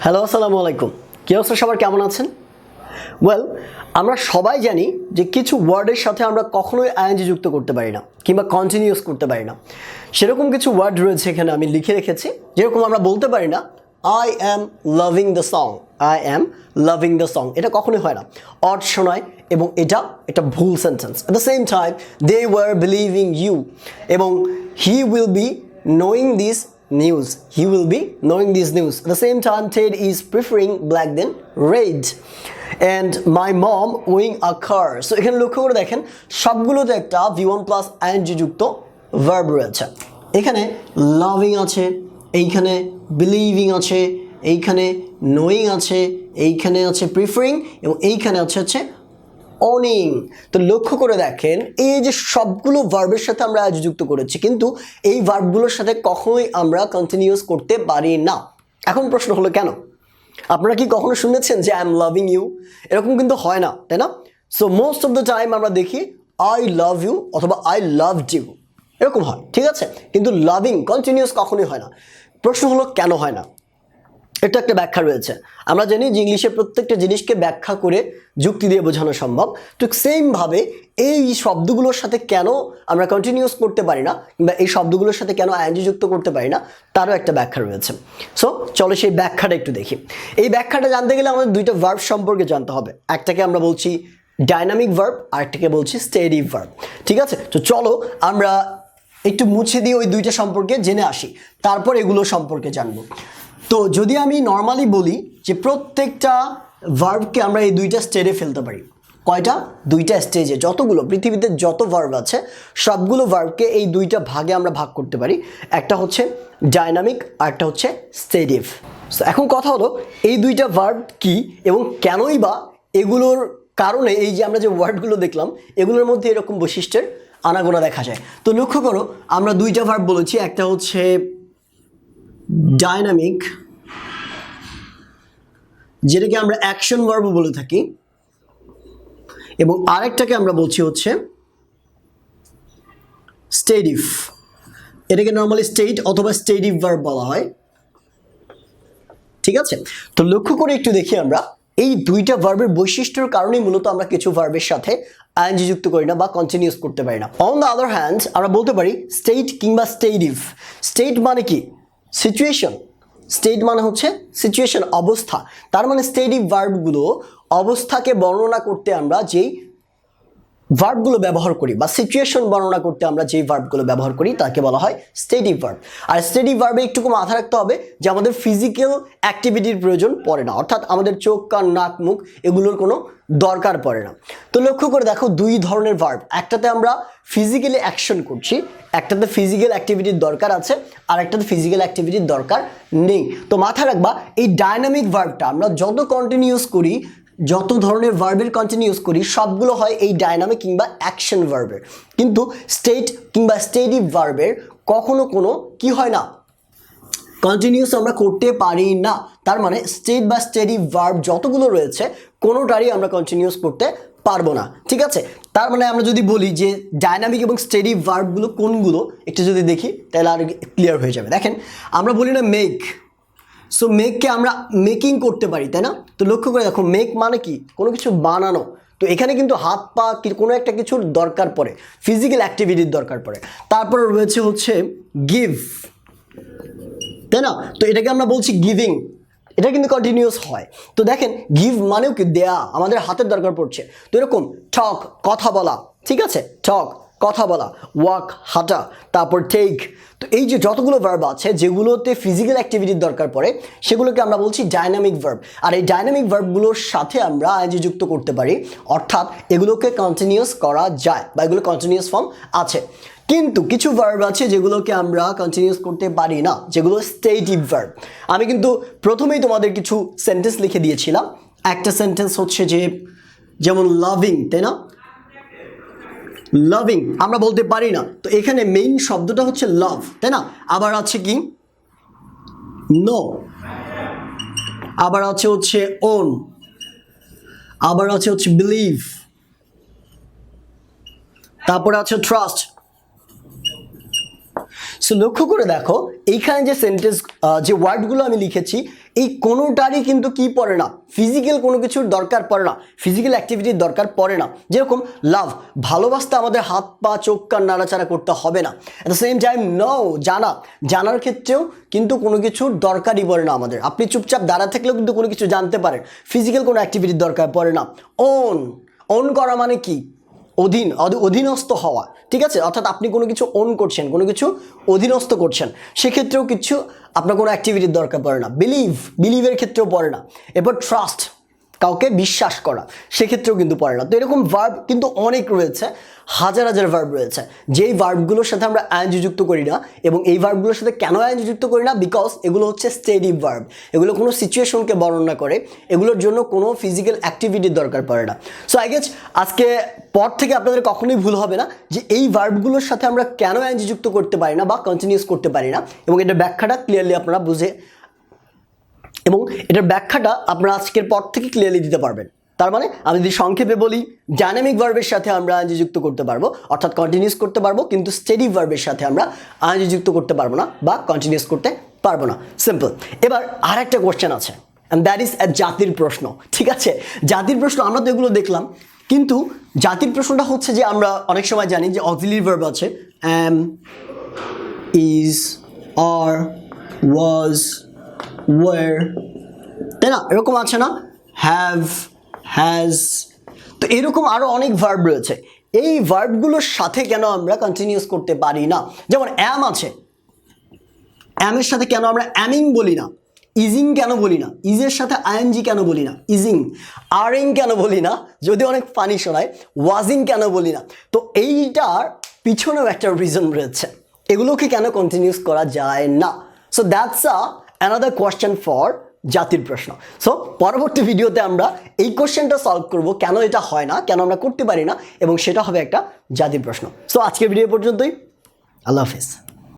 Hello, আসসালামু আলাইকুম। কি অবস্থা, সবার কেমন আছেন? ওয়েল, আমরা সবাই জানি যে কিছু ওয়ার্ডের সাথে আমরা কখনোই আইএনজি যুক্ত করতে পারি না কিংবা কন্টিনিউয়াস করতে পারি না। সেরকম কিছু ওয়ার্ড রয়েছে এখানে, আমি লিখে রেখেছি। যেরকম আমরা বলতে পারি না I am loving the song, I am loving the song, এটা কখনোই হয় না, অড শোনায় এবং এটা একটা ভুল sentence. At the same time they were believing you এবং he will be knowing this news, he will be knowing these news. At the same time, Ted is preferring black than red, and my mom owning a car. So এখানে লক্ষ্য করে দেখেন সবগুলোতে একটা v1 plus ing যুক্ত verb রয়েছে। এখানে loving আছে, এইখানে believing আছে, এইখানে knowing আছে, এইখানে আছে preferring এবং এইখানে আছে অনিং। তো লক্ষ্য করে দেখেন এই যে সবগুলো ভার্বের সাথে আমরা আজ যুক্ত করেছি, কিন্তু এই ভার্বগুলোর সাথে কখনোই আমরা কন্টিনিউয়াস করতে পারি না। এখন প্রশ্ন হলো কেন? আপনারা কি কখনো শুনেছেন যে আই এম লাভিং ইউ? এরকম কিন্তু হয় না, তাই না? So most of the time আমরা দেখি আই লাভ ইউ অথবা আই লাভড ইউ, এরকম হয়, ঠিক আছে? কিন্তু লাভিং কন্টিনিউয়াস কখনোই হয় না। প্রশ্ন হলো কেন হয় না? এটা একটা ব্যাখ্যা রয়েছে। আমরা জানি যে ইংলিশে প্রত্যেকটা জিনিসকে ব্যাখ্যা করে যুক্তি দিয়ে বোঝানো সম্ভব। ঠিক সেমভাবে এই শব্দগুলোর সাথে কেন আমরা কন্টিনিউয়াস করতে পারি না কিংবা এই শব্দগুলোর সাথে কেন আইএনজি যুক্ত করতে পারি না, তারও একটা ব্যাখ্যা রয়েছে। সো চলো সেই ব্যাখ্যাটা একটু দেখি। এই ব্যাখ্যাটা জানতে গেলে আমাদের দুইটা ভার্ব সম্পর্কে জানতে হবে। একটাকে আমরা বলছি ডাইনামিক ভার্ব, আরেকটাকে বলছি স্টেডি ভার্ব, ঠিক আছে? তো চলো আমরা একটু মুছে দিয়ে ওই দুইটা সম্পর্কে জেনে আসি, তারপর এগুলো সম্পর্কে জানবো। তো যদি আমি নর্মালি বলি যে প্রত্যেকটা ভার্বকে আমরা এই দুইটা স্টেজে ফেলতে পারি। কয়টা? দুইটা স্টেজে। যতগুলো পৃথিবীতে যত ভার্ব আছে সবগুলো ভার্বকে এই দুইটা ভাগে আমরা ভাগ করতে পারি। একটা হচ্ছে ডাইনামিক আর একটা হচ্ছে স্টেডিভ। সো এখন কথা হলো এই দুইটা ভার্ব কি এবং কেনই বা এগুলোর কারণে এই যে আমরা যে ওয়ার্ডগুলো দেখলাম এগুলোর মধ্যে এরকম বৈশিষ্ট্যের আনাগোনা দেখা যায়। তো লক্ষ্য করো আমরা দুইটা ভার্ব বলেছি, একটা হচ্ছে ডাইনামিক, যেটাকে আমরা অ্যাকশন ভার্ব বলে থাকি, এবং আরেকটাকে আমরা বলছি হচ্ছে স্টেডিভ। এটাকে নর্মালি স্টেট অথবা স্টেডিভ ভার্ব বলা হয়, ঠিক আছে? তো লক্ষ্য করে একটু দেখি আমরা এই দুইটা ভার্বের বৈশিষ্ট্যের কারণেই মূলত আমরা কিছু ভার্বের সাথে আইএনজি যুক্ত করি না বা কন্টিনিউয়াস করতে পারি না। অন দ্য আদার হ্যান্ড আমরা বলতে পারি স্টেট কিংবা স্টেডিভ। স্টেট মানে কি? সিচুয়েশন। স্টেট মানে হচ্ছে সিচুয়েশন, অবস্থা। তার মানে স্টেডিভ ভার্বগুলো অবস্থাকে বর্ণনা করতে আমরা যেই ভার্বগুলো ব্যবহার করি বা সিচুয়েশন বর্ণনা করতে আমরা যেই ভার্বগুলো ব্যবহার করি তাকে বলা হয় স্টেডিভ ভার্ব। আর স্টেডিভ ভার্বে একটু মাথায় রাখতে হবে যে আমাদের ফিজিক্যাল অ্যাক্টিভিটির প্রয়োজন পড়ে না, অর্থাৎ আমাদের চোখ, কান, নাক, মুখ এগুলোর কোনো দরকার পড়ে না। তো লক্ষ্য করে দেখো দুই ধরনের ভার্ব, একটাতে আমরা ফিজিক্যালি অ্যাকশন করছি, একটাতে ফিজিক্যাল অ্যাক্টিভিটির দরকার আছে আর একটাতে ফিজিক্যাল অ্যাক্টিভিটির দরকার নেই। তো মাথায় রাখবা এই ডাইনামিক ভার্বটা আমরা যত কন্টিনিউয়াস করি, যত ধরনের ভার্বের কন্টিনিউয়াস করি সবগুলো হয় এই ডাইনামিক কিংবা অ্যাকশন ভার্বের, কিন্তু স্টেট কিংবা স্টেডিভ ভার্বের কখনো কোনো কি হয় না, কন্টিনিউয়াস আমরা করতে পারি না। তার মানে স্টেট বা স্টেডিভ ভার্ব যতগুলো রয়েছে কোনোটারই আমরা কন্টিনিউয়াস করতে পারবো না, ঠিক আছে? তার মানে আমরা যদি বলি যে ডাইনামিক এবং স্টেডিভ ভার্বগুলো কোনগুলো একটু যদি দেখি তাহলে আর ক্লিয়ার হয়ে যাবে। দেখেন আমরা বলি না মেক, সো মেককে আমরা মেকিং করতে পারি, তাই না? তো লক্ষ্য করে দেখো মেক মানে কি? কোনো কিছু বানানো। তো এখানে কিন্তু হাত পা কোনো একটা কিছুর দরকার পড়ে, ফিজিক্যাল অ্যাক্টিভিটির দরকার পড়ে। তারপরে রয়েছে হচ্ছে গিভ, তাই না? তো এটাকে আমরা বলছি গিভিং, এটা কিন্তু কন্টিনিউয়াস হয়। তো দেখেন গিভ মানেও কি দেয়া, আমাদের হাতের দরকার পড়ছে। তো এরকম টক কথা বলা, ঠিক আছে? টক কথা বলা, ওয়াক হাঁটা, তারপর টেক। তো এই যে যতগুলো ভার্ব আছে যেগুলোতে ফিজিক্যাল অ্যাক্টিভিটির দরকার পড়ে সেগুলোকে আমরা বলছি ডাইনামিক ভার্ব। আর এই ডাইনামিক ভার্বগুলোর সাথে আমরা আইএনজি যুক্ত করতে পারি, অর্থাৎ এগুলোকে কন্টিনিউয়াস করা যায় বা এগুলো কন্টিনিউয়াস ফর্ম আছে। কিন্তু কিছু ভার্ব আছে যেগুলোকে আমরা কন্টিনিউয়াস করতে পারি না, যেগুলো স্টেটিভ ভার্ব। আমি কিন্তু প্রথমেই তোমাদের কিছু সেন্টেন্স লিখে দিয়েছিলাম। একটা সেন্টেন্স হচ্ছে যে যেমন লাভিং, তাই না? লাভিং আমরা বলতে পারি না, তো এখানে মেইন শব্দটা হচ্ছে লাভ, তাই না? আবার আছে কি নো, আবার আছে হচ্ছে ওন, আবার আছে হচ্ছে বিলিভ, তারপরে আছে ট্রাস্ট। সো লক্ষ্য করে দেখো এইখানে যে সেন্টেন্স যে ওয়ার্ডগুলো আমি লিখেছি এই কোনোটারই কিন্তু কি পড়ে না, ফিজিক্যাল কোনো কিছুর দরকার পড়ে না, ফিজিক্যাল অ্যাক্টিভিটির দরকার পড়ে না। যেরকম লাভ, ভালোবাসতে আমাদের হাত পা চোখ কান নাড়াচাড়া করতে হবে না। At the same time no, জানার ক্ষেত্রেও কিন্তু কোনো কিছুর দরকারই পড়ে না আমাদের। আপনি চুপচাপ দাঁড়া থাকলেও কিন্তু কোনো কিছু জানতে পারেন, ফিজিক্যাল কোনো অ্যাক্টিভিটির দরকার পড়ে না। ওন করা মানে কি? অধীনস্থ হওয়া, ঠিক আছে? অর্থাৎ আপনি কোনো কিছু ওন করছেন, কোনো কিছু অধীনস্থ করছেন, সেক্ষেত্রেও কিছু আপনার কোনো অ্যাক্টিভিটির দরকার পড়ে না। বিলিভের ক্ষেত্রেও পড়ে না। এরপর ট্রাস্ট, কাউকে বিশ্বাস করা, সেক্ষেত্রেও কিন্তু পড়ে না। তো এরকম ভার্ব কিন্তু অনেক রয়েছে, হাজার হাজার ভার্ব রয়েছে, যেই ভার্বগুলোর সাথে আমরা আইএনজি যুক্ত করি না। এবং এই ভার্বগুলোর সাথে কেন আইএনজি যুক্ত করি না? বিকজ এগুলো হচ্ছে স্টেডি ভার্ব, এগুলো কোনো সিচুয়েশনকে বর্ণনা করে, এগুলোর জন্য কোনো ফিজিক্যাল অ্যাক্টিভিটির দরকার পড়ে না। সো আই গেস আজকে পর থেকে আপনাদের কখনোই ভুল হবে না যে এই ভার্বগুলোর সাথে আমরা কেন আইএনজি যুক্ত করতে পারি না বা কন্টিনিউস করতে পারি না, এবং এটার ব্যাখ্যাটা ক্লিয়ারলি আপনারা এটার ব্যাখ্যাটা আপনারা আজকের পর থেকে ক্লিয়ারলি দিতে পারবেন। তার মানে আমি যদি সংক্ষেপে বলি, ডাইনামিক ভার্বের সাথে আমরা আইএনজি যুক্ত করতে পারবো, অর্থাৎ কন্টিনিউস করতে পারবো, কিন্তু স্টেডি ভার্বের সাথে আমরা আইএনজি যুক্ত করতে পারবো না বা কন্টিনিউস করতে পারবো না। সিম্পল। এবার আর একটা কোশ্চেন আছে, অ্যান্ড দ্যাট ইজ জাতির প্রশ্ন। ঠিক আছে, জাতির প্রশ্ন আমরা তো এগুলো দেখলাম, কিন্তু জাতির প্রশ্নটা হচ্ছে যে আমরা অনেক সময় জানি যে অক্সিলিয়ারি ভার্ব আছে, am, is, are, was, were, তাই না? এরকম আছে না? Have, has. তো এরকম আরো অনেক ভার্ব রয়েছে। এই ভার্বগুলোর সাথে কেন আমরা কন্টিনিউস করতে পারি না? যেমন অ্যাম আছে, অ্যামের সাথে কেন আমরা অ্যামিং বলি না? ইজিং কেন বলি না? ইজের সাথে আইএনজি কেন বলি না? ইজিং। আরিং কেন বলি না? যদি অনেক ফানি শোনায়। ওয়াজিং কেন বলি না? তো এইটার পিছনেও একটা রিজন রয়েছে, এগুলোকে কেন কন্টিনিউস করা যায় না? So that's another question for জাতির প্রশ্ন। সো পরবর্তী ভিডিওতে আমরা এই কোশ্চেনটা সলভ করব, কেন এটা হয় না, কেন আমরা করতে পারি না, এবং সেটা হবে একটা জাতির প্রশ্ন। সো আজকের ভিডিও পর্যন্তই। আল্লাহ হাফিজ।